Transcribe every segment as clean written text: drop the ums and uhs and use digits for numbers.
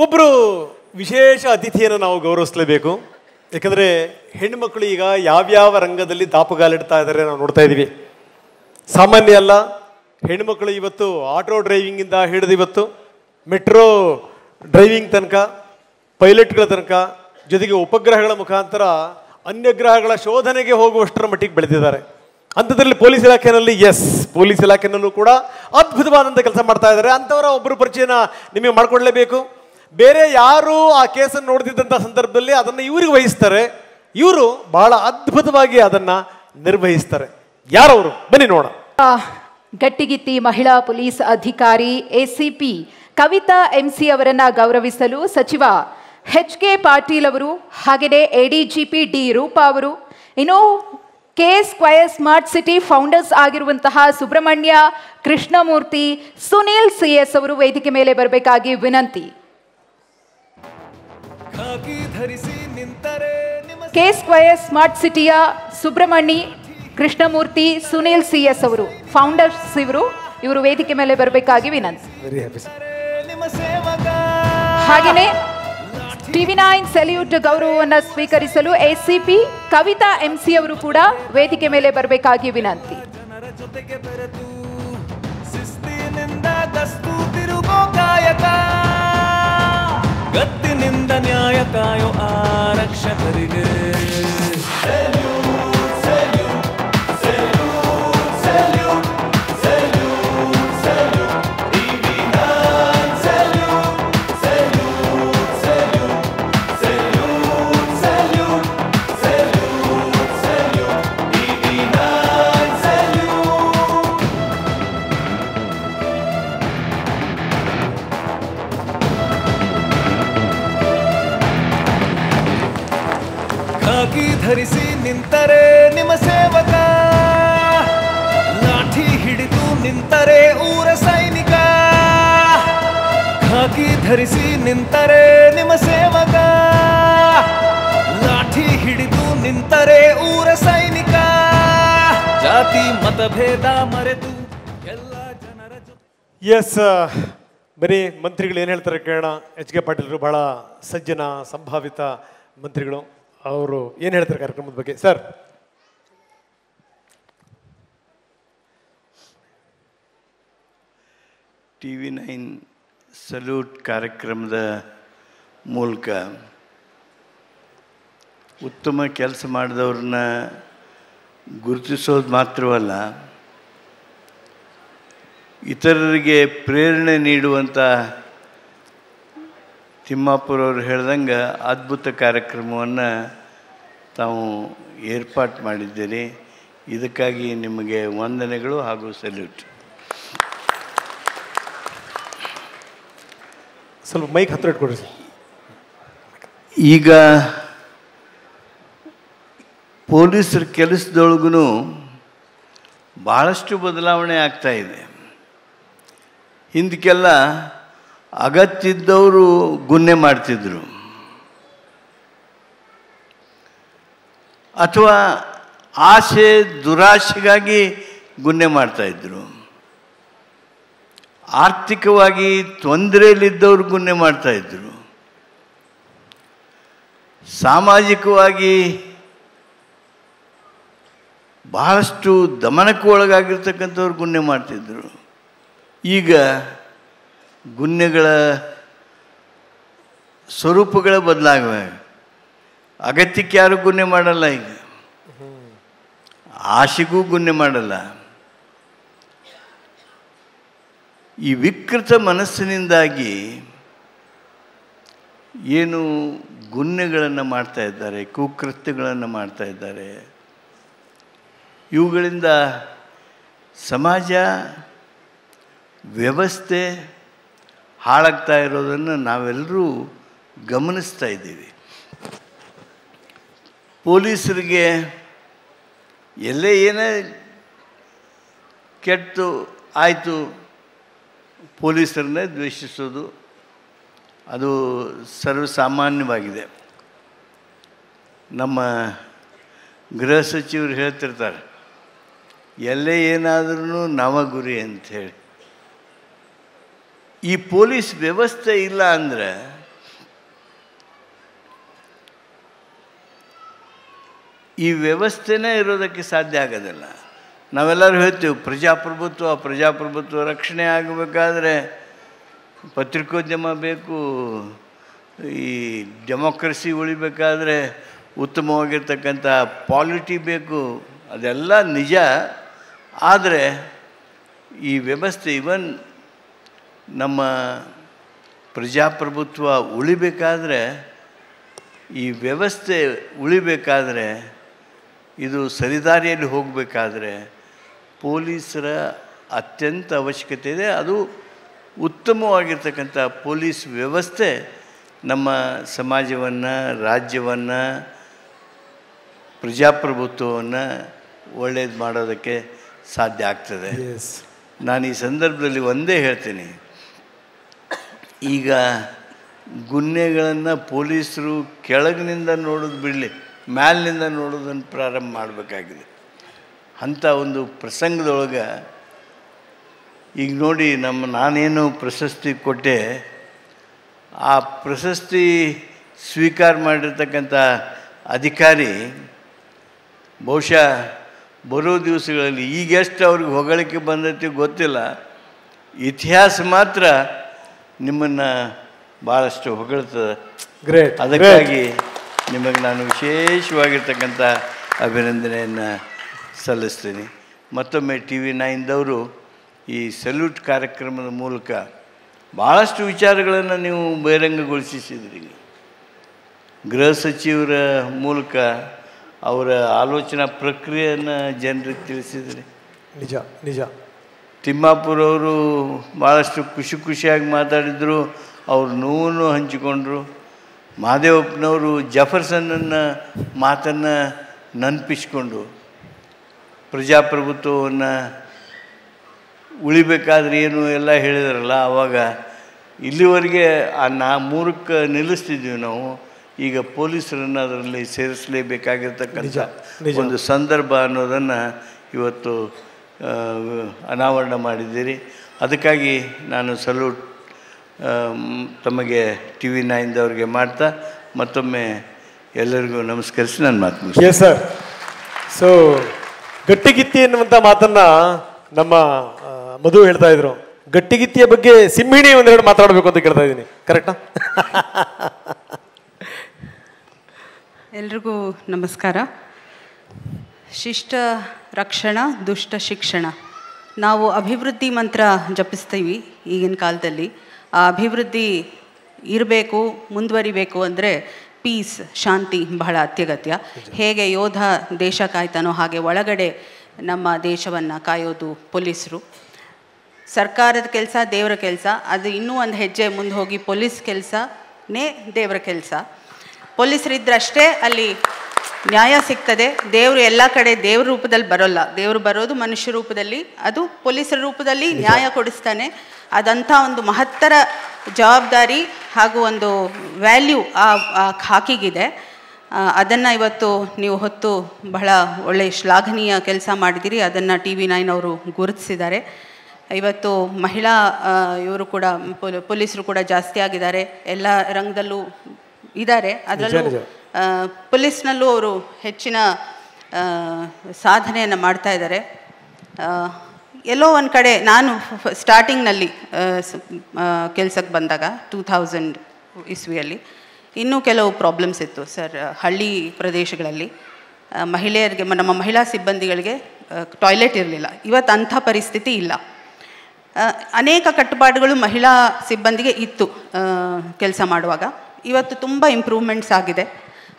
ಒಬ್ಬರು ವಿಶೇಷ ಅತಿಥಿಯನ್ನು ನಾವು ಗೌರವಿಸಲೇಬೇಕು. ಯಾಕಂದರೆ ಹೆಣ್ಣುಮಕ್ಕಳು ಈಗ ಯಾವ್ಯಾವ ರಂಗದಲ್ಲಿ ದಾಪುಗಾಲಿಡ್ತಾ ಇದ್ದಾರೆ ನಾವು ನೋಡ್ತಾ ಇದ್ದೀವಿ. ಸಾಮಾನ್ಯ ಅಲ್ಲ, ಹೆಣ್ಣುಮಕ್ಕಳು ಇವತ್ತು ಆಟೋ ಡ್ರೈವಿಂಗಿಂದ ಹಿಡಿದು ಇವತ್ತು ಮೆಟ್ರೋ ಡ್ರೈವಿಂಗ್ ತನಕ, ಪೈಲಟ್ಗಳ ತನಕ, ಜೊತೆಗೆ ಉಪಗ್ರಹಗಳ ಮುಖಾಂತರ ಅನ್ಯಗ್ರಹಗಳ ಶೋಧನೆಗೆ ಹೋಗುವಷ್ಟರ ಮಟ್ಟಿಗೆ ಬೆಳೆದಿದ್ದಾರೆ. ಅಂಥದ್ರಲ್ಲಿ ಪೊಲೀಸ್ ಇಲಾಖೆಯಲ್ಲಿ ಪೊಲೀಸ್ ಇಲಾಖೆನಲ್ಲೂ ಕೂಡ ಅದ್ಭುತವಾದಂಥ ಕೆಲಸ ಮಾಡ್ತಾ ಇದ್ದಾರೆ. ಅಂಥವರ ಒಬ್ಬರು ಪರಿಚಯನ ನಿಮಗೆ ಮಾಡಿಕೊಡ್ಲೇಬೇಕು. ಬೇರೆ ಯಾರು ಆ ಕೇಸನ್ನು ನೋಡ್ತಿದ್ದಂಥ ಸಂದರ್ಭದಲ್ಲಿ ಅದನ್ನು ಇವ್ರಿಗೆ ವಹಿಸ್ತಾರೆ. ಇವರು ಬಹಳ ಅದ್ಭುತವಾಗಿ ಅದನ್ನು ನಿರ್ವಹಿಸ್ತಾರೆ. ಯಾರವರು ಬನ್ನಿ ನೋಡ. ಗಟ್ಟಿಗಿತ್ತಿ ಮಹಿಳಾ ಪೊಲೀಸ್ ಅಧಿಕಾರಿ ಎಸಿಪಿ ಕವಿತಾ ಎಂಸಿ ಅವರನ್ನ ಗೌರವಿಸಲು ಸಚಿವ ಎಚ್.ಕೆ. ಪಾಟೀಲ್ ಅವರು, ಹಾಗೆಯೇ ಎಡಿಜಿಪಿ ಡಿ ರೂಪಾ ಅವರು, ಇನ್ನು K square smart city founders ಆಗಿರುವಂತಹ ಸುಬ್ರಹ್ಮಣ್ಯ ಕೃಷ್ಣಮೂರ್ತಿ, ಸುನೀಲ್ ಸಿಎಸ್ ಅವರು ವೇದಿಕೆ ಮೇಲೆ ಬರಬೇಕಾಗಿ ವಿನಂತಿ. ಕೆ ಸ್ಕ್ವಯರ್ ಸ್ಮಾರ್ಟ್ ಸಿಟಿಯ ಸುಬ್ರಹ್ಮಣ್ಯ ಕೃಷ್ಣಮೂರ್ತಿ, ಸುನೀಲ್ ಸಿಎಸ್ ಅವರು ಫೌಂಡರ್ಸ್, ಇವರು ವೇದಿಕೆ ಮೇಲೆ ಬರಬೇಕಾಗಿ ವಿನಂತಿ. ಹಾಗೆಯೇ TV9 ಸೆಲ್ಯೂಟ್ ಗೌರವವನ್ನು ಸ್ವೀಕರಿಸಲು ಎಸಿಪಿ ಕವಿತಾ ಎಂಸಿ ಅವರು ಕೂಡ ವೇದಿಕೆ ಮೇಲೆ ಬರಬೇಕಾಗಿ ವಿನಂತಿ. ಗತ್ತಿನಿಂದ ನ್ಯಾಯ ಕಾಯೋ ಆರಕ್ಷಕರಿಗೆ ಧರಿಸಿ ನಿಂತರೆ ನಿಮ್ಮ ಸೇವಕ, ಲಾಠಿ ಹಿಡಿದು ನಿಂತರೆ ಊರ ಸೈನಿಕ. ಖಾಕಿ ಧರಿಸಿ ನಿಂತರೆ ನಿಮ್ಮ ಸೇವಕ, ಲಾಠಿ ಹಿಡಿದು ನಿಂತರೆ ಊರ ಸೈನಿಕ. ಜಾತಿ ಮತಭೇದ ಮರೆತು ಎಲ್ಲ ಜನರ ಜೊತೆ. ಬರೀ ಮಂತ್ರಿಗಳು ಏನು ಹೇಳ್ತಾರೆ ಕೇಳೋಣ. ಎಚ್.ಕೆ. ಪಾಟೀಲ್ರು ಬಹಳ ಸಜ್ಜನ ಸಂಭಾವಿತ ಮಂತ್ರಿಗಳು. ಅವರು ಏನು ಹೇಳ್ತಾರೆ ಕಾರ್ಯಕ್ರಮದ ಬಗ್ಗೆ ಸರ್? TV9 ಸಲ್ಯೂಟ್ ಕಾರ್ಯಕ್ರಮದ ಮೂಲಕ ಉತ್ತಮ ಕೆಲಸ ಮಾಡಿದವ್ರನ್ನ ಗುರುತಿಸೋದು ಮಾತ್ರವಲ್ಲ, ಇತರರಿಗೆ ಪ್ರೇರಣೆ ನೀಡುವಂಥ ತಿಮ್ಮಾಪುರವ್ರು ಹೇಳ್ದಂಗೆ ಅದ್ಭುತ ಕಾರ್ಯಕ್ರಮವನ್ನು ತಾವು ಏರ್ಪಾಟ್ ಮಾಡಿದ್ದೀರಿ. ಇದಕ್ಕಾಗಿ ನಿಮಗೆ ವಂದನೆಗಳು ಹಾಗೂ ಸಲ್ಯೂಟ್. ಸ್ವಲ್ಪ ಮೈಕ್ ಹತ್ರ ಇಟ್ಕೊಡ್ರಿ ಸರ್. ಈಗ ಪೊಲೀಸರ ಕೆಲಸದೊಳಗೂ ಭಾಳಷ್ಟು ಬದಲಾವಣೆ ಆಗ್ತಾಯಿದೆ. ಹಿಂದಕ್ಕೆಲ್ಲ ಅಗತ್ಯ ಇದ್ದವರು ಗುನ್ನೆ ಮಾಡ್ತಿದ್ರು, ಅಥವಾ ಆಸೆ ದುರಾಶೆಗಾಗಿ ಗುನ್ನೆ ಮಾಡ್ತಾಯಿದ್ರು. ಆರ್ಥಿಕವಾಗಿ ತೊಂದರೆಯಲ್ಲಿದ್ದವರು ಗುನ್ನೆ ಮಾಡ್ತಾಯಿದ್ರು. ಸಾಮಾಜಿಕವಾಗಿ ಬಹಳಷ್ಟು ದಮನಕ್ಕೆ ಒಳಗಾಗಿರ್ತಕ್ಕಂಥವ್ರು ಗುನ್ನೆ ಮಾಡ್ತಿದ್ರು. ಈಗ ಗುನ್ನೆಗಳ ಸ್ವರೂಪಗಳ ಬದಲಾಗಿವೆ. ಅಗತ್ಯಕ್ಕೆ ಯಾರು ಗುನ್ನೆ ಮಾಡಲ್ಲ, ಈಗ ಆಶೆಗೂ ಗುನ್ನೆ ಮಾಡಲ್ಲ. ಈ ವಿಕೃತ ಮನಸ್ಸಿನಿಂದಾಗಿ ಏನು ಗುನ್ನೆಗಳನ್ನು ಮಾಡ್ತಾ ಇದ್ದಾರೆ, ಕುಕೃತ್ಯಗಳನ್ನು ಮಾಡ್ತಾ ಇದ್ದಾರೆ, ಇವುಗಳಿಂದ ಸಮಾಜ ವ್ಯವಸ್ಥೆ ಹಾಳಾಗ್ತಾ ಇರೋದನ್ನು ನಾವೆಲ್ಲರೂ ಗಮನಿಸ್ತಾ ಇದ್ದೀವಿ. ಪೊಲೀಸರಿಗೆ ಎಲ್ಲೇ ಏನೇ ಕೆಟ್ಟು ಆಯಿತು ಪೊಲೀಸರನ್ನೇ ದ್ವೇಷಿಸೋದು ಅದು ಸರ್ವಸಾಮಾನ್ಯವಾಗಿದೆ. ನಮ್ಮ ಗೃಹ ಸಚಿವರು ಹೇಳ್ತಿರ್ತಾರೆ, ಎಲ್ಲೇ ಏನಾದ್ರೂ ನವ ಗುರಿ ಅಂಥೇಳಿ. ಈ ಪೊಲೀಸ್ ವ್ಯವಸ್ಥೆ ಇಲ್ಲ ಅಂದರೆ ಈ ವ್ಯವಸ್ಥೆನೇ ಇರೋದಕ್ಕೆ ಸಾಧ್ಯ ಆಗೋದಿಲ್ಲ. ನಾವೆಲ್ಲರೂ ಹೇಳ್ತೀವಿ ಪ್ರಜಾಪ್ರಭುತ್ವ ರಕ್ಷಣೆ ಆಗಬೇಕಾದ್ರೆ ಪತ್ರಿಕೋದ್ಯಮ ಬೇಕು, ಈ ಡೆಮೋಕ್ರಸಿ ಉಳಿಬೇಕಾದ್ರೆ ಉತ್ತಮವಾಗಿರ್ತಕ್ಕಂಥ ಪಾಲಿಟಿ ಬೇಕು. ಅದೆಲ್ಲ ನಿಜ. ಆದರೆ ಈ ವ್ಯವಸ್ಥೆ ಇವನ್ ನಮ್ಮ ಪ್ರಜಾಪ್ರಭುತ್ವ ಉಳಿಬೇಕಾದ್ರೆ, ಈ ವ್ಯವಸ್ಥೆ ಉಳಿಬೇಕಾದ್ರೆ, ಇದು ಸರಿದಾರಿಯಲ್ಲಿ ಹೋಗಬೇಕಾದ್ರೆ ಪೊಲೀಸರ ಅತ್ಯಂತ ಅವಶ್ಯಕತೆ ಇದೆ. ಅದು ಉತ್ತಮವಾಗಿರ್ತಕ್ಕಂಥ ಪೊಲೀಸ್ ವ್ಯವಸ್ಥೆ ನಮ್ಮ ಸಮಾಜವನ್ನು, ರಾಜ್ಯವನ್ನು, ಪ್ರಜಾಪ್ರಭುತ್ವವನ್ನು ಒಳ್ಳೇದು ಮಾಡೋದಕ್ಕೆ ಸಾಧ್ಯ ಆಗ್ತದೆ. ನಾನು ಈ ಸಂದರ್ಭದಲ್ಲಿ ಒಂದೇ ಹೇಳ್ತೀನಿ, ಈಗ ಗುನ್ನೆಗಳನ್ನು ಪೊಲೀಸರು ಕೆಳಗಿನಿಂದ ನೋಡೋದು ಬಿಡಲಿ, ಮ್ಯಾಲಿನಿಂದ ನೋಡೋದನ್ನು ಪ್ರಾರಂಭ ಮಾಡಬೇಕಾಗಿದೆ. ಅಂಥ ಒಂದು ಪ್ರಸಂಗದೊಳಗೆ ಈಗ ನೋಡಿ, ನಾನೇನು ಪ್ರಶಸ್ತಿ ಕೊಟ್ಟೆ, ಆ ಪ್ರಶಸ್ತಿ ಸ್ವೀಕಾರ ಮಾಡಿರ್ತಕ್ಕಂಥ ಅಧಿಕಾರಿ ಬಹುಶಃ ಬರೋ ದಿವಸಗಳಲ್ಲಿ ಈಗೆಷ್ಟು ಅವ್ರಿಗೆ ಹೊಗಳಿಕೆ ಬಂದೈತಿ ಗೊತ್ತಿಲ್ಲ, ಇತಿಹಾಸ ಮಾತ್ರ ನಿಮ್ಮನ್ನು ಭಾಳಷ್ಟು ಹೊಗಳ್ತದೆ. ಗ್ರೇಟ್. ಅದಕ್ಕಾಗಿ ನಿಮಗೆ ನಾನು ವಿಶೇಷವಾಗಿರ್ತಕ್ಕಂಥ ಅಭಿನಂದನೆಯನ್ನು ಸಲ್ಲಿಸ್ತೀನಿ. ಮತ್ತೊಮ್ಮೆ TV9ದವರು ಈ ಸಲ್ಯೂಟ್ ಕಾರ್ಯಕ್ರಮದ ಮೂಲಕ ಭಾಳಷ್ಟು ವಿಚಾರಗಳನ್ನು ನೀವು ಬಹಿರಂಗಗೊಳಿಸಿದ್ರಿ. ಗೃಹ ಸಚಿವರ ಮೂಲಕ ಅವರ ಆಲೋಚನಾ ಪ್ರಕ್ರಿಯೆಯನ್ನು ಜನರಿಗೆ ತಿಳಿಸಿದ್ರಿ. ನಿಜ ನಿಜ. ತಿಮ್ಮಾಪುರವರು ಭಾಳಷ್ಟು ಖುಷಿಯಾಗಿ ಮಾತಾಡಿದರು, ಅವ್ರ ನೋವನ್ನು ಹಂಚಿಕೊಂಡ್ರು. ಮಹದೇವಪ್ಪನವರು ಜಫರ್ಸನ್ನ ಮಾತನ್ನು ನೆನಪಿಸ್ಕೊಂಡು ಪ್ರಜಾಪ್ರಭುತ್ವವನ್ನು ಉಳಿಬೇಕಾದ್ರೆ ಏನು ಎಲ್ಲ ಹೇಳಿದಾರಲ್ಲ, ಆವಾಗ ಇಲ್ಲಿವರೆಗೆ ಮೂರಕ್ಕೆ ನಿಲ್ಲಿಸ್ತಿದ್ವಿ ನಾವು. ಈಗ ಪೊಲೀಸರನ್ನು ಅದರಲ್ಲಿ ಸೇರಿಸಲೇಬೇಕಾಗಿರ್ತಕ್ಕಂಥ ಒಂದು ಸಂದರ್ಭ ಅನ್ನೋದನ್ನು ಇವತ್ತು ಅನಾವರಣ ಮಾಡಿದ್ದೀರಿ. ಅದಕ್ಕಾಗಿ ನಾನು ಸಲ್ಯೂಟ್ ತಮಗೆ TV9ದವ್ರಿಗೆ ಮಾಡ್ತಾ ಮತ್ತೊಮ್ಮೆ ಎಲ್ಲರಿಗೂ ನಮಸ್ಕರಿಸಿ ನನ್ನ ಮಾತು ಮುಗಿಸ್ತೀನಿ. Yes sir. ಸೊ ಗಟ್ಟಿಗಿತ್ತಿ ಎನ್ನುವಂಥ ಮಾತನ್ನು ನಮ್ಮ ಮಧು ಹೇಳ್ತಾ ಇದ್ರು. ಗಟ್ಟಿಗಿತ್ತಿಯ ಬಗ್ಗೆ ಸಿಂಹಿಣಿ ಒಂದೆರಡು ಮಾತಾಡಬೇಕು ಅಂತ ಕೇಳ್ತಾ ಇದ್ದೀನಿ, ಕರೆಕ್ಟಾ? ಎಲ್ರಿಗೂ ನಮಸ್ಕಾರ. ಶಿಷ್ಟ ರಕ್ಷಣ, ದುಷ್ಟ ಶಿಕ್ಷಣ. ನಾವು ಅಭಿವೃದ್ಧಿ ಮಂತ್ರ ಜಪಿಸ್ತೀವಿ ಈಗಿನ ಕಾಲದಲ್ಲಿ. ಆ ಅಭಿವೃದ್ಧಿ ಇರಬೇಕು, ಮುಂದುವರಿಬೇಕು ಅಂದರೆ ಪೀಸ್, ಶಾಂತಿ ಬಹಳ ಅತ್ಯಗತ್ಯ. ಹೇಗೆ ಯೋಧ ದೇಶ ಕಾಯ್ತಾನೋ ಹಾಗೆ ಒಳಗಡೆ ನಮ್ಮ ದೇಶವನ್ನು ಕಾಯೋದು ಪೊಲೀಸರು. ಸರ್ಕಾರದ ಕೆಲಸ ದೇವರ ಕೆಲಸ, ಅದು ಇನ್ನೂ ಒಂದು ಹೆಜ್ಜೆ ಮುಂದೆ ಹೋಗಿ ಪೊಲೀಸ್ ಕೆಲಸನೇ ದೇವರ ಕೆಲಸ. ಪೊಲೀಸರಿದ್ದರಷ್ಟೇ ಅಲ್ಲಿ ನ್ಯಾಯ ಸಿಗ್ತದೆ. ದೇವರು ಎಲ್ಲ ಕಡೆ ದೇವ್ರ ರೂಪದಲ್ಲಿ ಬರೋಲ್ಲ, ದೇವರು ಬರೋದು ಮನುಷ್ಯ ರೂಪದಲ್ಲಿ, ಅದು ಪೊಲೀಸರ ರೂಪದಲ್ಲಿ ನ್ಯಾಯ ಕೊಡಿಸ್ತಾನೆ. ಅದಂಥ ಒಂದು ಮಹತ್ತರ ಜವಾಬ್ದಾರಿ ಹಾಗೂ ಒಂದು ವ್ಯಾಲ್ಯೂ ಆ ಖಾಕಿಗಿದೆ. ಅದನ್ನು ಇವತ್ತು ನೀವು ಹೊತ್ತು ಬಹಳ ಒಳ್ಳೆಯ ಶ್ಲಾಘನೀಯ ಕೆಲಸ ಮಾಡಿದ್ದೀರಿ. ಅದನ್ನು TV9 ಅವರು ಗುರುತಿಸಿದ್ದಾರೆ. ಇವತ್ತು ಮಹಿಳಾ ಇವರು ಕೂಡ ಪೊಲೀಸರು ಕೂಡ ಜಾಸ್ತಿ ಆಗಿದ್ದಾರೆ, ಎಲ್ಲ ರಂಗದಲ್ಲೂ ಇದ್ದಾರೆ. ಅದರಲ್ಲೂ ಪೊಲೀಸ್ನಲ್ಲೂ ಅವರು ಹೆಚ್ಚಿನ ಸಾಧನೆಯನ್ನು ಮಾಡ್ತಾ ಇದ್ದಾರೆ. ಎಲ್ಲೋ ಒಂದು ಕಡೆ ನಾನು ಸ್ಟಾರ್ಟಿಂಗ್ನಲ್ಲಿ ಕೆಲಸಕ್ಕೆ ಬಂದಾಗ 2000 ಇಸ್ವಿಯಲ್ಲಿ ಇನ್ನೂ ಕೆಲವು ಪ್ರಾಬ್ಲಮ್ಸ್ ಇತ್ತು ಸರ್. ಹಳ್ಳಿ ಪ್ರದೇಶಗಳಲ್ಲಿ ಮಹಿಳೆಯರಿಗೆ, ನಮ್ಮ ಮಹಿಳಾ ಸಿಬ್ಬಂದಿಗಳಿಗೆ ಟಾಯ್ಲೆಟ್ ಇರಲಿಲ್ಲ. ಇವತ್ತು ಅಂಥ ಪರಿಸ್ಥಿತಿ ಇಲ್ಲ. ಅನೇಕ ಕಟ್ಟುಪಾಡುಗಳು ಮಹಿಳಾ ಸಿಬ್ಬಂದಿಗೆ ಇತ್ತು ಕೆಲಸ ಮಾಡುವಾಗ. ಇವತ್ತು ತುಂಬ ಇಂಪ್ರೂವ್ಮೆಂಟ್ಸ್ ಆಗಿದೆ.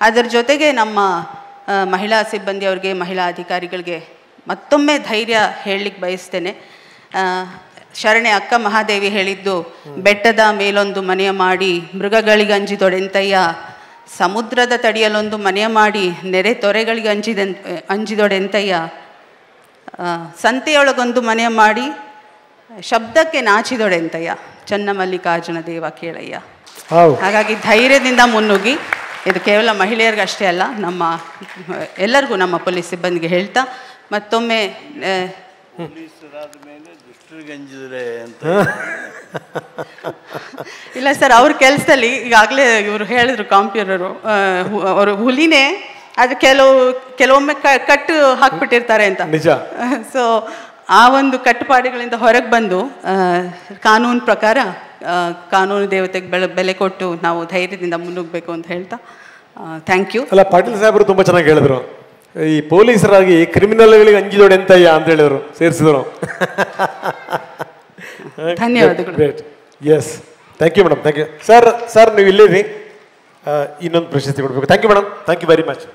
ಅದರ ಜೊತೆಗೆ ನಮ್ಮ ಮಹಿಳಾ ಸಿಬ್ಬಂದಿಯವ್ರಿಗೆ, ಮಹಿಳಾ ಅಧಿಕಾರಿಗಳಿಗೆ ಮತ್ತೊಮ್ಮೆ ಧೈರ್ಯ ಹೇಳಲಿಕ್ಕೆ ಬಯಸ್ತೇನೆ. ಶರಣೆ ಅಕ್ಕ ಮಹಾದೇವಿ ಹೇಳಿದ್ದು, ಬೆಟ್ಟದ ಮೇಲೊಂದು ಮನೆಯ ಮಾಡಿ ಮೃಗಗಳಿಗೆ ಅಂಜಿದೊಡೆಂತಯ್ಯ, ಸಮುದ್ರದ ತಡಿಯಲೊಂದು ಮನೆಯ ಮಾಡಿ ನೆರೆ ತೊರೆಗಳಿಗೆ ಅಂಜಿದೊಡೆಂತಯ್ಯ, ಸಂತೆಯೊಳಗೊಂದು ಮನೆಯ ಮಾಡಿ ಶಬ್ದಕ್ಕೆ ನಾಚಿದೊಡೆಂತಯ್ಯ, ಚನ್ನಮಲ್ಲಿಕಾರ್ಜುನ ದೇವ ಕೇಳಯ್ಯ. ಹಾಗಾಗಿ ಧೈರ್ಯದಿಂದ ಮುನ್ನುಗ್ಗಿ. ಇದು ಕೇವಲ ಮಹಿಳೆಯರಿಗಷ್ಟೇ ಅಲ್ಲ, ನಮ್ಮ ಎಲ್ಲರಿಗೂ, ನಮ್ಮ ಪೊಲೀಸ್ ಸಿಬ್ಬಂದಿಗೆ ಹೇಳ್ತಾ ಮತ್ತೊಮ್ಮೆ ಇಲ್ಲ ಸರ್, ಅವ್ರ ಕೆಲಸದಲ್ಲಿ ಈಗಾಗಲೇ ಇವರು ಹೇಳಿದ್ರು, ಕಾಂಪ್ಯೂರರು ಅವರು ಹುಲಿನೇ ಆದರೆ ಕೆಲವೊಮ್ಮೆ ಕಟ್ಟು ಹಾಕ್ಬಿಟ್ಟಿರ್ತಾರೆ ಅಂತ. ನಿಜ. ಸೊ ಆ ಒಂದು ಕಟ್ಟುಪಾಡುಗಳಿಂದ ಹೊರಗೆ ಬಂದು ಕಾನೂನು ಪ್ರಕಾರ ಕಾನೂನು ದೇವತೆಗೆ ಬೆಲೆ ಕೊಟ್ಟು ನಾವು ಧೈರ್ಯದಿಂದ ಮುನ್ನುಗ್ಗಬೇಕು ಅಂತ ಹೇಳ್ತಾ ಥ್ಯಾಂಕ್ ಯು. ಅಲ್ಲ, ಪಾಟೀಲ್ ಸಾಹೇಬರು ತುಂಬ ಚೆನ್ನಾಗಿ ಹೇಳಿದ್ರು, ಈ ಪೊಲೀಸರಾಗಿ ಕ್ರಿಮಿನಲ್ಗಳಿಗೆ ಅಂಜಿದೋಡೆ ಎಂತಯ್ಯ ಅಂತ ಹೇಳಿದರು, ಸೇರಿಸಿದ್ರು. ಧನ್ಯವಾದಗಳು. Great. Yes, thank you madam, thank you. Sir ನೀವು ಇಲ್ಲಿರಿ, ಇನ್ನೊಂದು ಪ್ರಶಸ್ತಿ ಕೊಡಬೇಕು. Thank you madam, thank you very much.